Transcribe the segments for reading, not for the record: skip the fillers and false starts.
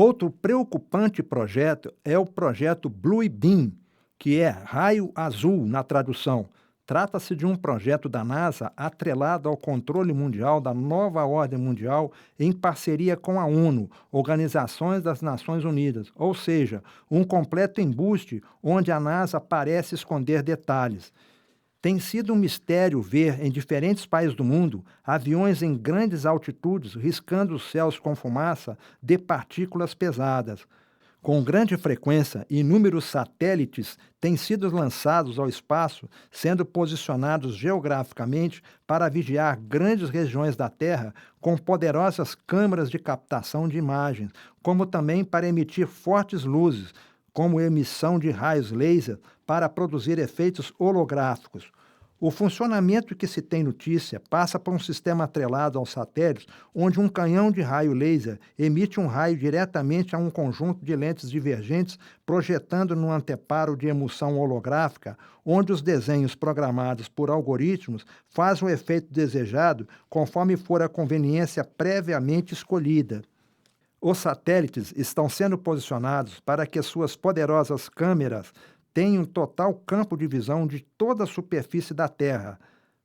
Outro preocupante projeto é o projeto Blue Beam, que é raio azul na tradução. Trata-se de um projeto da NASA atrelado ao controle mundial da nova ordem mundial em parceria com a ONU, Organizações das Nações Unidas, ou seja, um completo embuste onde a NASA parece esconder detalhes. Tem sido um mistério ver em diferentes países do mundo aviões em grandes altitudes riscando os céus com fumaça de partículas pesadas. Com grande frequência, inúmeros satélites têm sido lançados ao espaço, sendo posicionados geograficamente para vigiar grandes regiões da Terra com poderosas câmeras de captação de imagens, como também para emitir fortes luzes, como emissão de raios laser para produzir efeitos holográficos. O funcionamento que se tem notícia passa por um sistema atrelado aos satélites, onde um canhão de raio laser emite um raio diretamente a um conjunto de lentes divergentes, projetando no anteparo de emulsão holográfica, onde os desenhos programados por algoritmos fazem o efeito desejado conforme for a conveniência previamente escolhida. Os satélites estão sendo posicionados para que suas poderosas câmeras tenham total campo de visão de toda a superfície da Terra.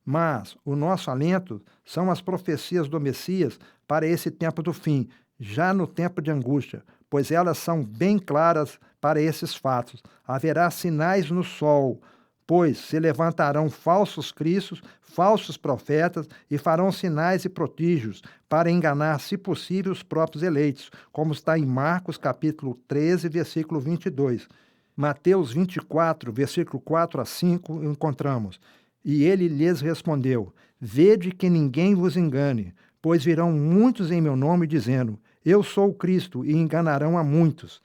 Mas o nosso alento são as profecias do Messias para esse tempo do fim, já no tempo de angústia, pois elas são bem claras para esses fatos. Haverá sinais no sol, pois se levantarão falsos cristos, falsos profetas e farão sinais e prodígios para enganar, se possível, os próprios eleitos, como está em Marcos capítulo 13, versículo 22. Mateus 24, versículo 4 a 5, encontramos: E ele lhes respondeu: Vede que ninguém vos engane, pois virão muitos em meu nome dizendo: Eu sou o Cristo, e enganarão a muitos.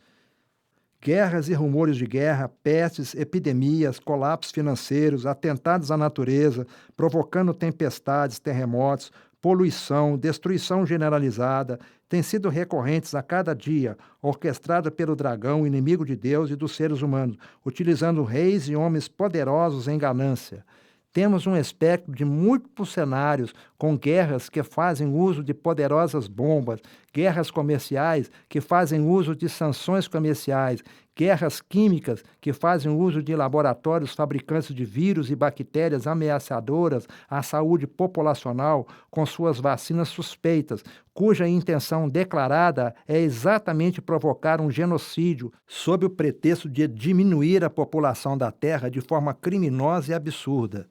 Guerras e rumores de guerra, pestes, epidemias, colapsos financeiros, atentados à natureza, provocando tempestades, terremotos, poluição, destruição generalizada, têm sido recorrentes a cada dia, orquestrada pelo dragão, inimigo de Deus e dos seres humanos, utilizando reis e homens poderosos em ganância. Temos um espectro de múltiplos cenários, com guerras que fazem uso de poderosas bombas, guerras comerciais que fazem uso de sanções comerciais, guerras químicas que fazem uso de laboratórios fabricantes de vírus e bactérias ameaçadoras à saúde populacional com suas vacinas suspeitas, cuja intenção declarada é exatamente provocar um genocídio sob o pretexto de diminuir a população da Terra de forma criminosa e absurda.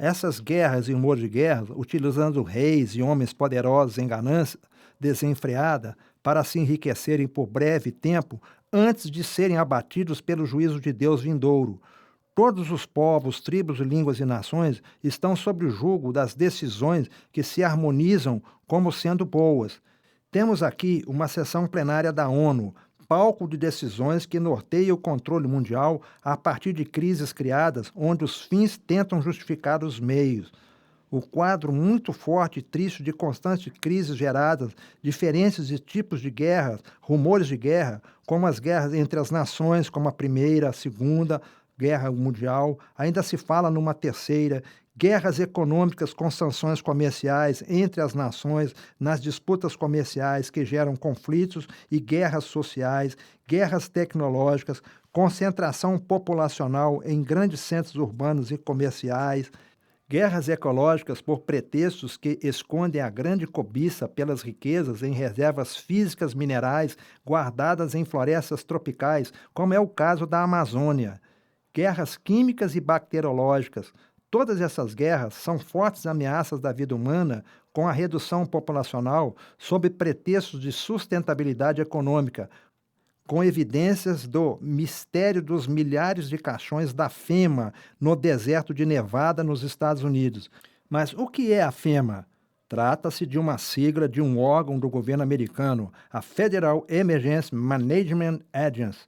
Essas guerras e rumores de guerra, utilizando reis e homens poderosos em ganância desenfreada para se enriquecerem por breve tempo antes de serem abatidos pelo juízo de Deus vindouro. Todos os povos, tribos, línguas e nações estão sob o jugo das decisões que se harmonizam como sendo boas. Temos aqui uma sessão plenária da ONU, palco de decisões que norteia o controle mundial a partir de crises criadas onde os fins tentam justificar os meios. O quadro muito forte e triste de constantes crises geradas, diferenças de tipos de guerras, rumores de guerra, como as guerras entre as nações, como a Primeira, a Segunda Guerra Mundial, ainda se fala numa terceira, guerras econômicas com sanções comerciais entre as nações, nas disputas comerciais que geram conflitos e guerras sociais, guerras tecnológicas, concentração populacional em grandes centros urbanos e comerciais, guerras ecológicas por pretextos que escondem a grande cobiça pelas riquezas em reservas físicas minerais guardadas em florestas tropicais, como é o caso da Amazônia, guerras químicas e bacteriológicas. Todas essas guerras são fortes ameaças da vida humana com a redução populacional sob pretextos de sustentabilidade econômica, com evidências do mistério dos milhares de caixões da FEMA no deserto de Nevada, nos Estados Unidos. Mas o que é a FEMA? Trata-se de uma sigla de um órgão do governo americano, a Federal Emergency Management Agency,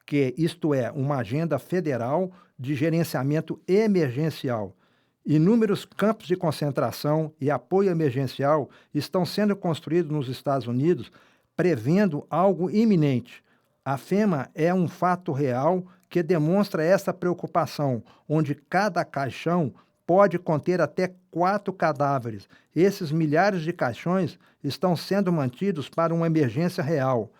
que isto é, uma agenda federal de gerenciamento emergencial. Inúmeros campos de concentração e apoio emergencial estão sendo construídos nos Estados Unidos, prevendo algo iminente. A FEMA é um fato real que demonstra essa preocupação, onde cada caixão pode conter até 4 cadáveres. Esses milhares de caixões estão sendo mantidos para uma emergência real.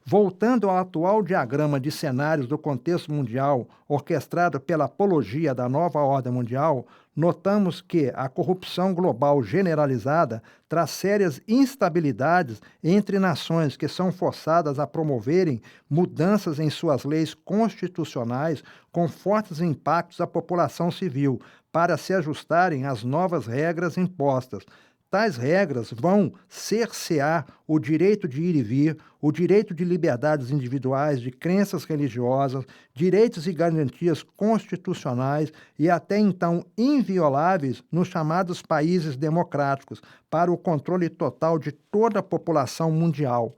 Voltando ao atual diagrama de cenários do contexto mundial, orquestrado pela apologia da nova ordem mundial, notamos que a corrupção global generalizada traz sérias instabilidades entre nações que são forçadas a promoverem mudanças em suas leis constitucionais com fortes impactos à população civil para se ajustarem às novas regras impostas. Tais regras vão cercear o direito de ir e vir, o direito de liberdades individuais, de crenças religiosas, direitos e garantias constitucionais e até então invioláveis nos chamados países democráticos, para o controle total de toda a população mundial.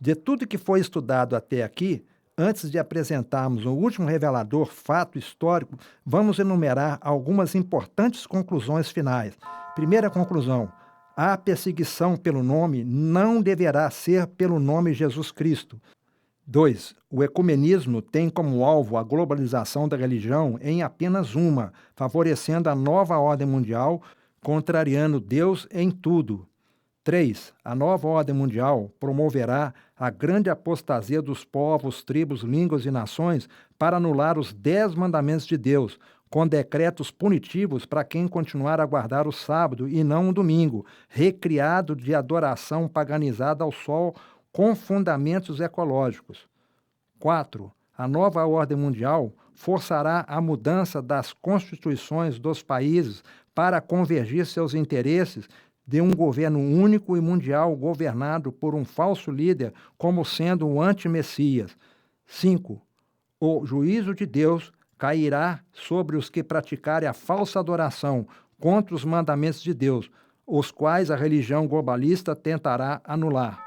De tudo que foi estudado até aqui, antes de apresentarmos o último revelador fato histórico, vamos enumerar algumas importantes conclusões finais. Primeira conclusão: a perseguição pelo nome não deverá ser pelo nome Jesus Cristo. 2. O ecumenismo tem como alvo a globalização da religião em apenas uma, favorecendo a nova ordem mundial, contrariando Deus em tudo. 3. A nova ordem mundial promoverá a grande apostasia dos povos, tribos, línguas e nações para anular os 10 mandamentos de Deus, com decretos punitivos para quem continuar a guardar o sábado e não o domingo, recriado de adoração paganizada ao sol com fundamentos ecológicos. 4. A nova ordem mundial forçará a mudança das constituições dos países para convergir seus interesses de um governo único e mundial governado por um falso líder como sendo um anti-messias. 5. O juízo de Deus cairá sobre os que praticarem a falsa adoração contra os mandamentos de Deus, os quais a religião globalista tentará anular.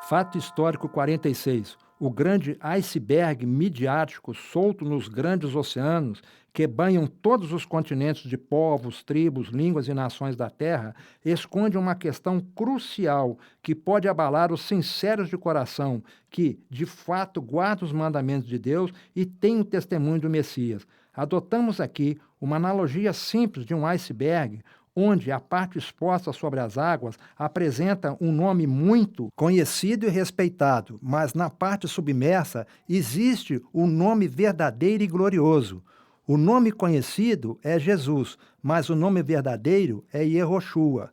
Fato histórico 46. O grande iceberg midiático solto nos grandes oceanos, que banham todos os continentes de povos, tribos, línguas e nações da Terra, esconde uma questão crucial que pode abalar os sinceros de coração, que, de fato, guardam os mandamentos de Deus e têm o testemunho do Messias. Adotamos aqui uma analogia simples de um iceberg, onde a parte exposta sobre as águas apresenta um nome muito conhecido e respeitado, mas na parte submersa existe o nome verdadeiro e glorioso. O nome conhecido é Jesus, mas o nome verdadeiro é Yehoshua.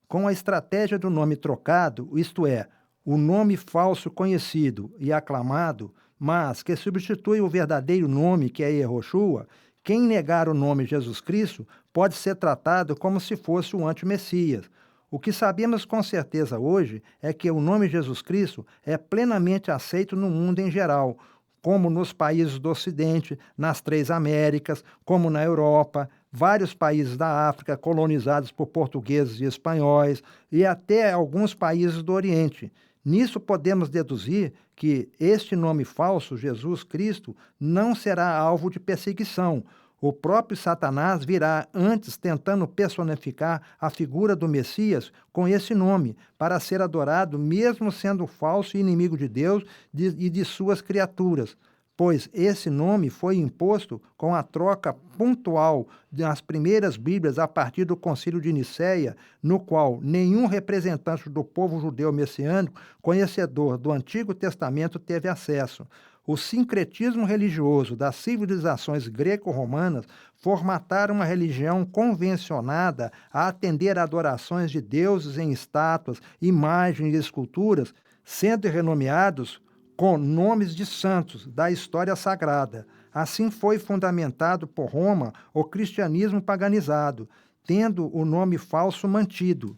Com a estratégia do nome trocado, isto é, o nome falso conhecido e aclamado, mas que substitui o verdadeiro nome que é Yehoshua, quem negar o nome Jesus Cristo pode ser tratado como se fosse o anti-Messias. O que sabemos com certeza hoje é que o nome Jesus Cristo é plenamente aceito no mundo em geral, como nos países do Ocidente, nas 3 Américas, como na Europa, vários países da África colonizados por portugueses e espanhóis, e até alguns países do Oriente. Nisso podemos deduzir que este nome falso, Jesus Cristo, não será alvo de perseguição. O próprio Satanás virá antes tentando personificar a figura do Messias com esse nome, para ser adorado mesmo sendo falso e inimigo de Deus e de suas criaturas, pois esse nome foi imposto com a troca pontual das primeiras Bíblias a partir do Concílio de Nicéia, no qual nenhum representante do povo judeu messiânico, conhecedor do Antigo Testamento, teve acesso. O sincretismo religioso das civilizações greco-romanas formataram uma religião convencionada a atender a adorações de deuses em estátuas, imagens e esculturas, sendo renomeados com nomes de santos da história sagrada. Assim foi fundamentado por Roma o cristianismo paganizado, tendo o nome falso mantido.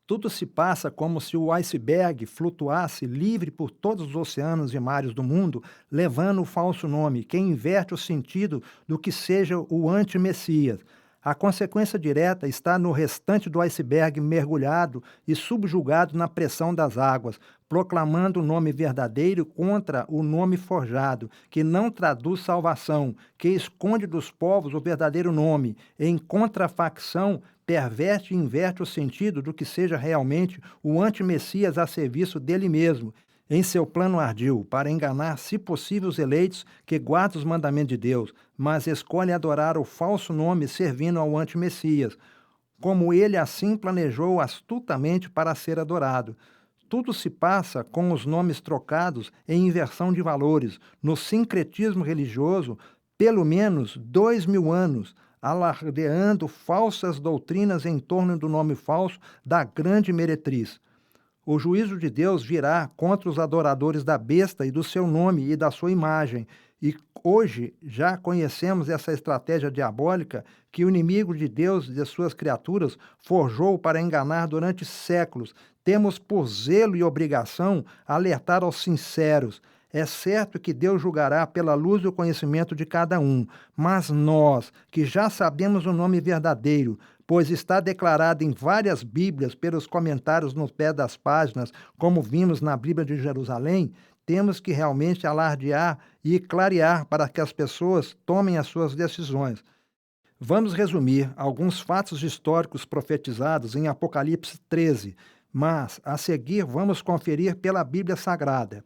Tudo se passa como se o iceberg flutuasse livre por todos os oceanos e mares do mundo, levando o falso nome, que inverte o sentido do que seja o anti-Messias. A consequência direta está no restante do iceberg mergulhado e subjugado na pressão das águas, proclamando o nome verdadeiro contra o nome forjado, que não traduz salvação, que esconde dos povos o verdadeiro nome, em contrafacção perverte e inverte o sentido do que seja realmente o anti-Messias a serviço dele mesmo, em seu plano ardil, para enganar, se possível, os eleitos que guardam os mandamentos de Deus, mas escolhem adorar o falso nome servindo ao anti-Messias, como ele assim planejou astutamente para ser adorado. tudo se passa com os nomes trocados em inversão de valores, no sincretismo religioso, pelo menos 2.000 anos, alardeando falsas doutrinas em torno do nome falso da grande meretriz. O juízo de Deus virá contra os adoradores da besta e do seu nome e da sua imagem. E hoje já conhecemos essa estratégia diabólica que o inimigo de Deus e de suas criaturas forjou para enganar durante séculos. Temos por zelo e obrigação alertar aos sinceros. É certo que Deus julgará pela luz do conhecimento de cada um, mas nós, que já sabemos o nome verdadeiro, pois está declarado em várias Bíblias pelos comentários no pé das páginas, como vimos na Bíblia de Jerusalém, temos que realmente alardear e clarear para que as pessoas tomem as suas decisões. Vamos resumir alguns fatos históricos profetizados em Apocalipse 13, mas a seguir vamos conferir pela Bíblia Sagrada.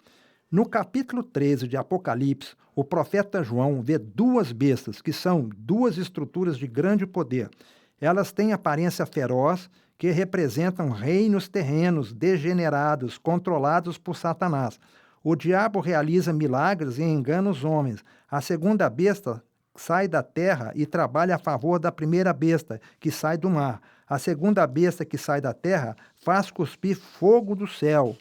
No capítulo 13 de Apocalipse, o profeta João vê duas bestas, que são duas estruturas de grande poder. Elas têm aparência feroz, que representam reinos terrenos degenerados, controlados por Satanás. O diabo realiza milagres e engana os homens. A segunda besta sai da terra e trabalha a favor da primeira besta, que sai do mar. A segunda besta que sai da terra faz cuspir fogo do céu.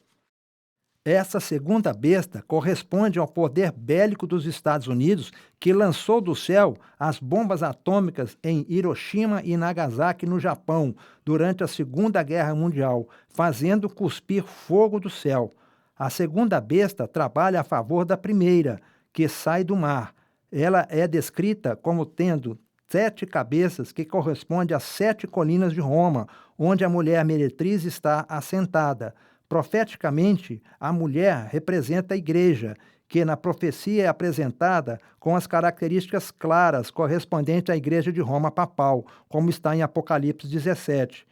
Essa segunda besta corresponde ao poder bélico dos Estados Unidos, que lançou do céu as bombas atômicas em Hiroshima e Nagasaki, no Japão, durante a Segunda Guerra Mundial, fazendo cuspir fogo do céu. A segunda besta trabalha a favor da primeira, que sai do mar. Ela é descrita como tendo 7 cabeças, que corresponde às 7 colinas de Roma, onde a mulher meretriz está assentada. Profeticamente, a mulher representa a igreja, que na profecia é apresentada com as características claras correspondentes à igreja de Roma papal, como está em Apocalipse 17.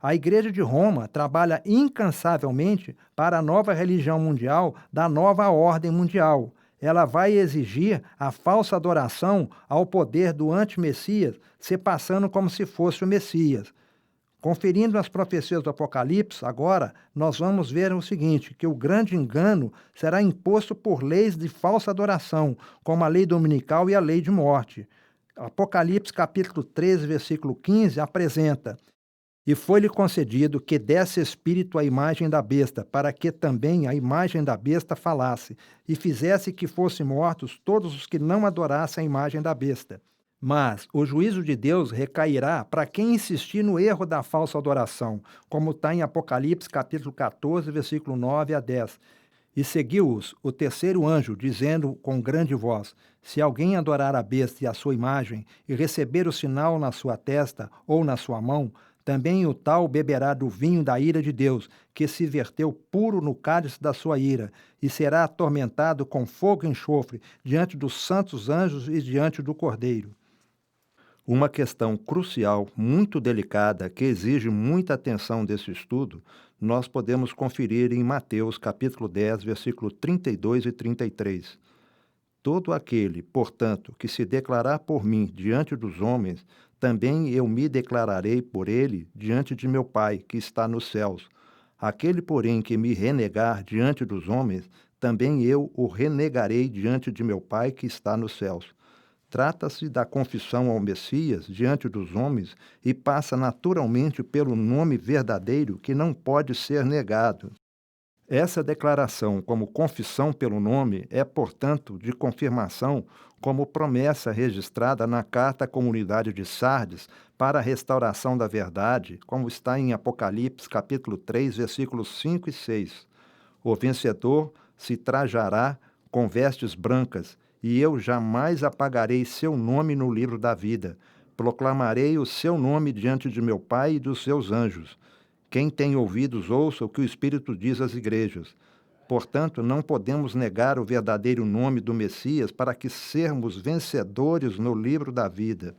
A igreja de Roma trabalha incansavelmente para a nova religião mundial da nova ordem mundial. Ela vai exigir a falsa adoração ao poder do anti-Messias, se passando como se fosse o Messias. Conferindo as profecias do Apocalipse, agora, nós vamos ver o seguinte, que o grande engano será imposto por leis de falsa adoração, como a lei dominical e a lei de morte. Apocalipse capítulo 13, versículo 15, apresenta: "E foi-lhe concedido que desse espírito à imagem da besta, para que também a imagem da besta falasse, e fizesse que fossem mortos todos os que não adorassem a imagem da besta. Mas o juízo de Deus recairá para quem insistir no erro da falsa adoração, como está em Apocalipse capítulo 14, versículo 9 a 10. E seguiu-os o terceiro anjo, dizendo com grande voz: Se alguém adorar a besta e a sua imagem, e receber o sinal na sua testa ou na sua mão, também o tal beberá do vinho da ira de Deus, que se verteu puro no cálice da sua ira, e será atormentado com fogo e enxofre, diante dos santos anjos e diante do Cordeiro." Uma questão crucial, muito delicada, que exige muita atenção desse estudo, nós podemos conferir em Mateus capítulo 10, versículo 32 e 33. "Todo aquele, portanto, que se declarar por mim diante dos homens, também eu me declararei por ele diante de meu Pai, que está nos céus. Aquele, porém, que me renegar diante dos homens, também eu o renegarei diante de meu Pai, que está nos céus." Trata-se da confissão ao Messias diante dos homens e passa naturalmente pelo nome verdadeiro, que não pode ser negado. Essa declaração como confissão pelo nome é, portanto, de confirmação como promessa registrada na carta à comunidade de Sardes para a restauração da verdade, como está em Apocalipse capítulo 3, versículos 5 e 6. "O vencedor se trajará com vestes brancas, e eu jamais apagarei seu nome no livro da vida. Proclamarei o seu nome diante de meu Pai e dos seus anjos. Quem tem ouvidos, ouça o que o Espírito diz às igrejas." Portanto, não podemos negar o verdadeiro nome do Messias para que sermos vencedores no livro da vida.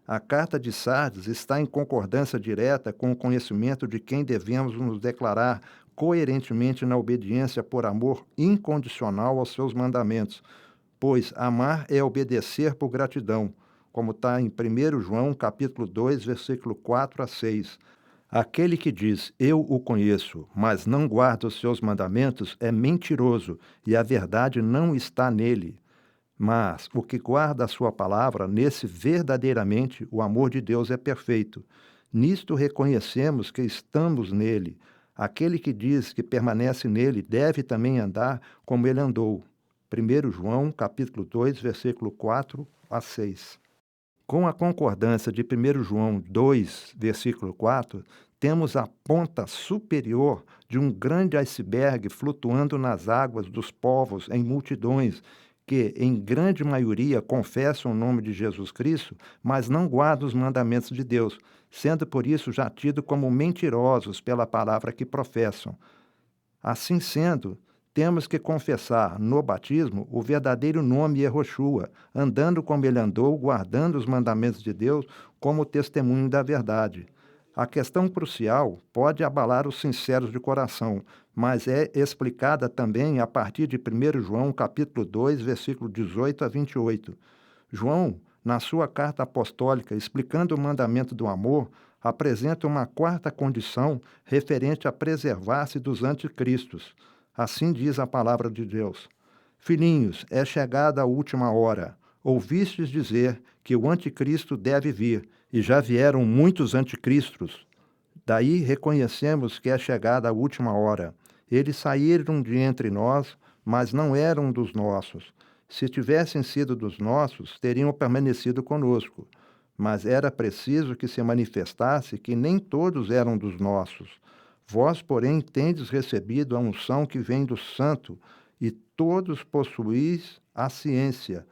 A carta de Sardes está em concordância direta com o conhecimento de quem devemos nos declarar coerentemente na obediência por amor incondicional aos seus mandamentos, pois amar é obedecer por gratidão, como está em 1 João capítulo 2, versículo 4 a 6. Aquele que diz, eu o conheço, mas não guarda os seus mandamentos, é mentiroso, e a verdade não está nele. Mas o que guarda a sua palavra, nesse verdadeiramente o amor de Deus é perfeito. Nisto reconhecemos que estamos nele. Aquele que diz que permanece nele deve também andar como ele andou. 1 João, capítulo 2, versículo 4 a 6. Com a concordância de 1 João 2, versículo 4, temos a ponta superior de um grande iceberg flutuando nas águas dos povos em multidões, que, em grande maioria, confessam o nome de Jesus Cristo, mas não guardam os mandamentos de Deus, sendo por isso já tidos como mentirosos pela palavra que professam. Assim sendo, temos que confessar no batismo o verdadeiro nome Yehoshua, andando como ele andou, guardando os mandamentos de Deus como testemunho da verdade. A questão crucial pode abalar os sinceros de coração, mas é explicada também a partir de 1 João, capítulo 2, versículo 18 a 28. João, na sua carta apostólica, explicando o mandamento do amor, apresenta uma quarta condição referente a preservar-se dos anticristos. Assim diz a palavra de Deus. Filhinhos, é chegada a última hora. Ouvistes dizer que o anticristo deve vir, e já vieram muitos anticristos. Daí reconhecemos que é chegada a última hora. Eles saíram de entre nós, mas não eram dos nossos. Se tivessem sido dos nossos, teriam permanecido conosco. Mas era preciso que se manifestasse que nem todos eram dos nossos. Vós, porém, tendes recebido a unção que vem do Santo, e todos possuís a ciência.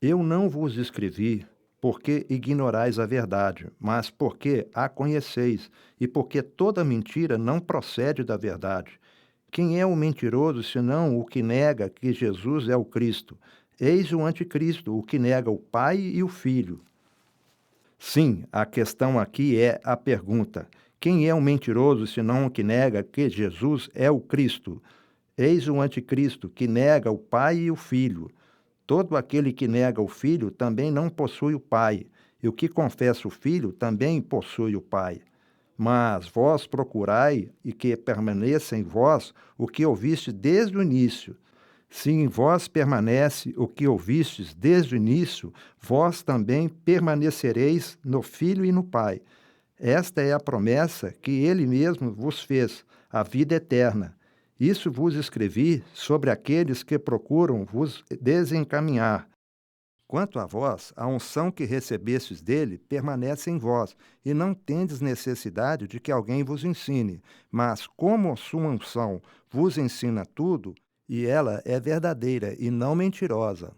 Eu não vos escrevi porque ignorais a verdade, mas porque a conheceis, e porque toda mentira não procede da verdade. Quem é o mentiroso, senão o que nega que Jesus é o Cristo? Eis o anticristo, o que nega o Pai e o Filho. Sim, a questão aqui é a pergunta: quem é o mentiroso, senão o que nega que Jesus é o Cristo? Eis o anticristo, que nega o Pai e o Filho. Todo aquele que nega o Filho também não possui o Pai, e o que confessa o Filho também possui o Pai. Mas vós procurai e que permaneça em vós o que ouviste desde o início. Se em vós permanece o que ouvistes desde o início, vós também permanecereis no Filho e no Pai. Esta é a promessa que ele mesmo vos fez, a vida eterna. Isso vos escrevi sobre aqueles que procuram vos desencaminhar. Quanto a vós, a unção que recebestes dele permanece em vós, e não tendes necessidade de que alguém vos ensine. Mas como a sua unção vos ensina tudo, e ela é verdadeira e não mentirosa.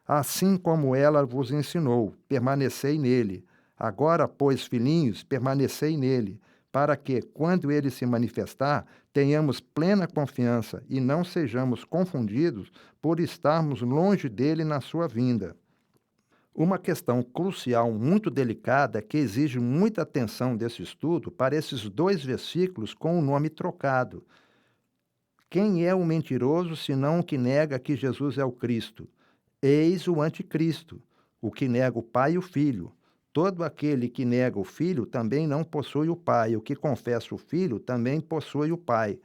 Assim como ela vos ensinou, permanecei nele. Agora, pois, filhinhos, permanecei nele, para que, quando ele se manifestar, tenhamos plena confiança e não sejamos confundidos por estarmos longe dele na sua vinda. Uma questão crucial muito delicada que exige muita atenção desse estudo para esses dois versículos com o nome trocado. Quem é o mentiroso, senão o que nega que Jesus é o Cristo? Eis o anticristo, o que nega o Pai e o Filho. Todo aquele que nega o Filho também não possui o Pai. O que confessa o Filho também possui o Pai.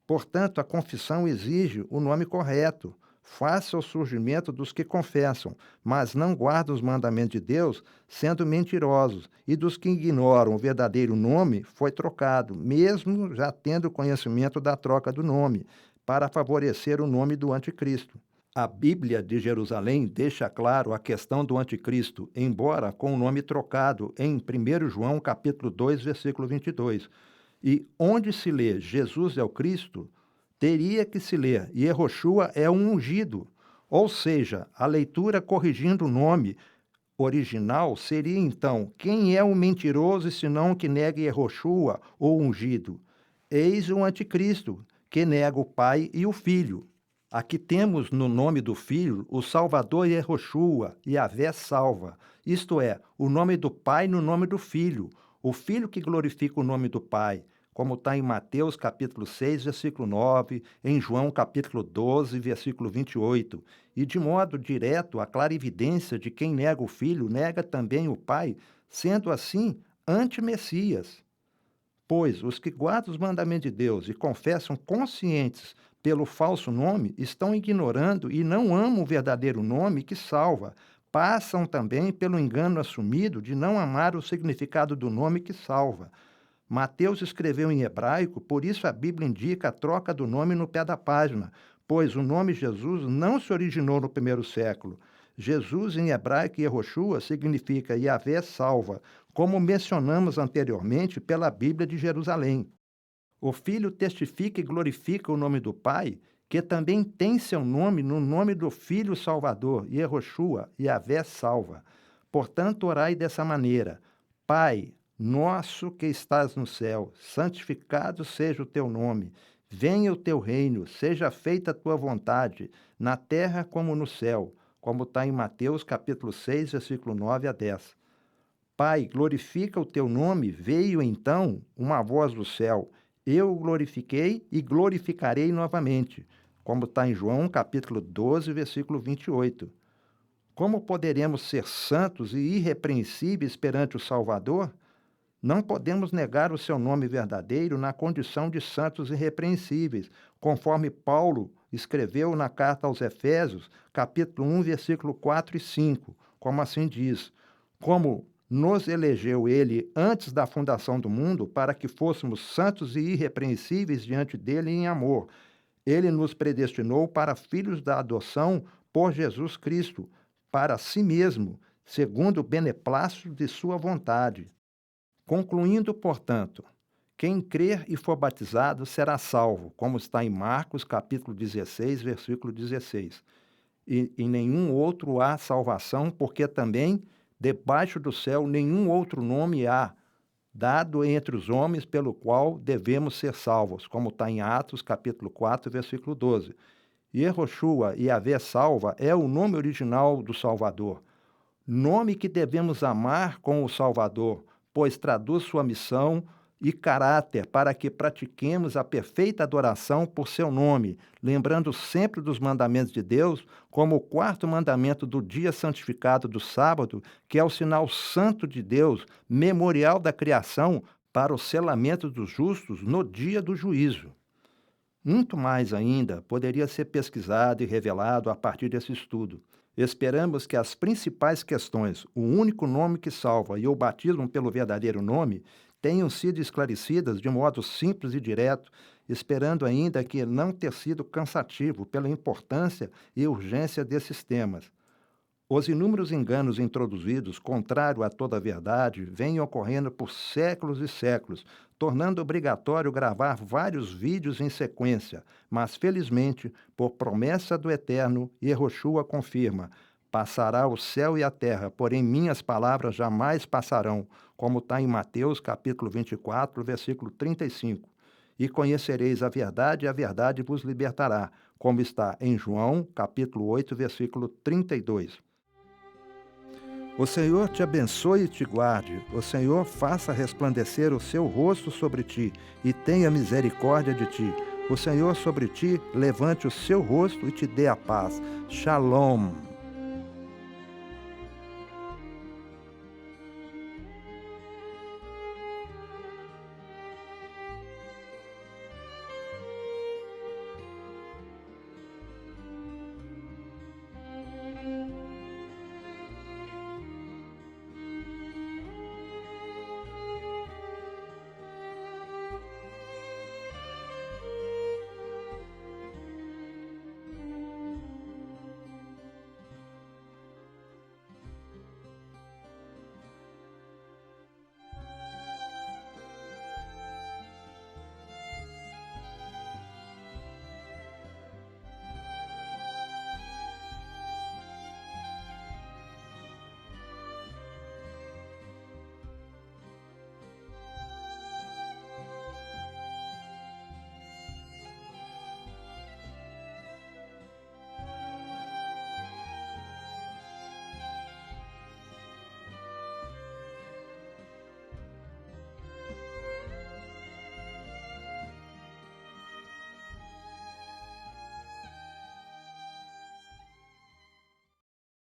Portanto, a confissão exige o nome correto. Faça o surgimento dos que confessam, mas não guardam os mandamentos de Deus, sendo mentirosos, e dos que ignoram o verdadeiro nome foi trocado, mesmo já tendo conhecimento da troca do nome, para favorecer o nome do anticristo. A Bíblia de Jerusalém deixa claro a questão do anticristo, embora com o nome trocado em 1 João capítulo 2, versículo 22. E onde se lê Jesus é o Cristo, teria que se ler Yehoshua é um ungido, ou seja, a leitura corrigindo o nome original seria então: quem é o mentiroso senão o que nega Yehoshua, ou ungido? Eis o anticristo, que nega o Pai e o Filho. Aqui temos no nome do Filho o Salvador Yehoshua, Yahvé salva, isto é, o nome do Pai no nome do Filho, o Filho que glorifica o nome do Pai, como está em Mateus capítulo 6, versículo 9, em João capítulo 12, versículo 28, e de modo direto a clarividência de quem nega o Filho nega também o Pai, sendo assim anti-Messias. Pois os que guardam os mandamentos de Deus e confessam conscientes pelo falso nome estão ignorando e não amam o verdadeiro nome que salva. Passam também pelo engano assumido de não amar o significado do nome que salva. Mateus escreveu em hebraico, por isso a Bíblia indica a troca do nome no pé da página, pois o nome Jesus não se originou no primeiro século. Jesus em hebraico Yehoshua significa Yahvé salva, como mencionamos anteriormente pela Bíblia de Jerusalém. O Filho testifica e glorifica o nome do Pai, que também tem seu nome no nome do Filho Salvador, Yehoshua, Yahvé salva. Portanto, orai dessa maneira: Pai nosso que estás no céu, santificado seja o teu nome. Venha o teu reino, seja feita a tua vontade, na terra como no céu, como está em Mateus capítulo 6, versículo 9 a 10. Pai, glorifica o teu nome, veio então uma voz do céu. Eu o glorifiquei e glorificarei novamente, como está em João capítulo 12, versículo 28. Como poderemos ser santos e irrepreensíveis perante o Salvador? Não podemos negar o seu nome verdadeiro na condição de santos irrepreensíveis, conforme Paulo escreveu na carta aos Efésios, capítulo 1, versículo 4 e 5, como assim diz: como nos elegeu ele antes da fundação do mundo para que fôssemos santos e irrepreensíveis diante dele em amor. Ele nos predestinou para filhos da adoção por Jesus Cristo, para si mesmo, segundo o beneplácito de sua vontade. Concluindo, portanto, quem crer e for batizado será salvo, como está em Marcos, capítulo 16, versículo 16. E em nenhum outro há salvação, porque também, debaixo do céu, nenhum outro nome há dado entre os homens pelo qual devemos ser salvos, como está em Atos, capítulo 4, versículo 12. Yehoshua, Yahvé salva, é o nome original do Salvador. Nome que devemos amar com o Salvador, pois traduz sua missão e caráter para que pratiquemos a perfeita adoração por seu nome, lembrando sempre dos mandamentos de Deus, como o quarto mandamento do dia santificado do sábado, que é o sinal santo de Deus, memorial da criação, para o selamento dos justos no dia do juízo. Muito mais ainda poderia ser pesquisado e revelado a partir desse estudo. Esperamos que as principais questões, o único nome que salva e o batismo pelo verdadeiro nome, tenham sido esclarecidas de modo simples e direto, esperando ainda que não ter sido cansativo pela importância e urgência desses temas. Os inúmeros enganos introduzidos, contrário a toda a verdade, vêm ocorrendo por séculos e séculos, tornando obrigatório gravar vários vídeos em sequência, mas, felizmente, por promessa do Eterno, Yehoshua confirma: passará o céu e a terra, porém minhas palavras jamais passarão, como está em Mateus, capítulo 24, versículo 35. E conhecereis a verdade vos libertará, como está em João, capítulo 8, versículo 32. O Senhor te abençoe e te guarde. O Senhor faça resplandecer o seu rosto sobre ti e tenha misericórdia de ti. O Senhor sobre ti levante o seu rosto e te dê a paz. Shalom.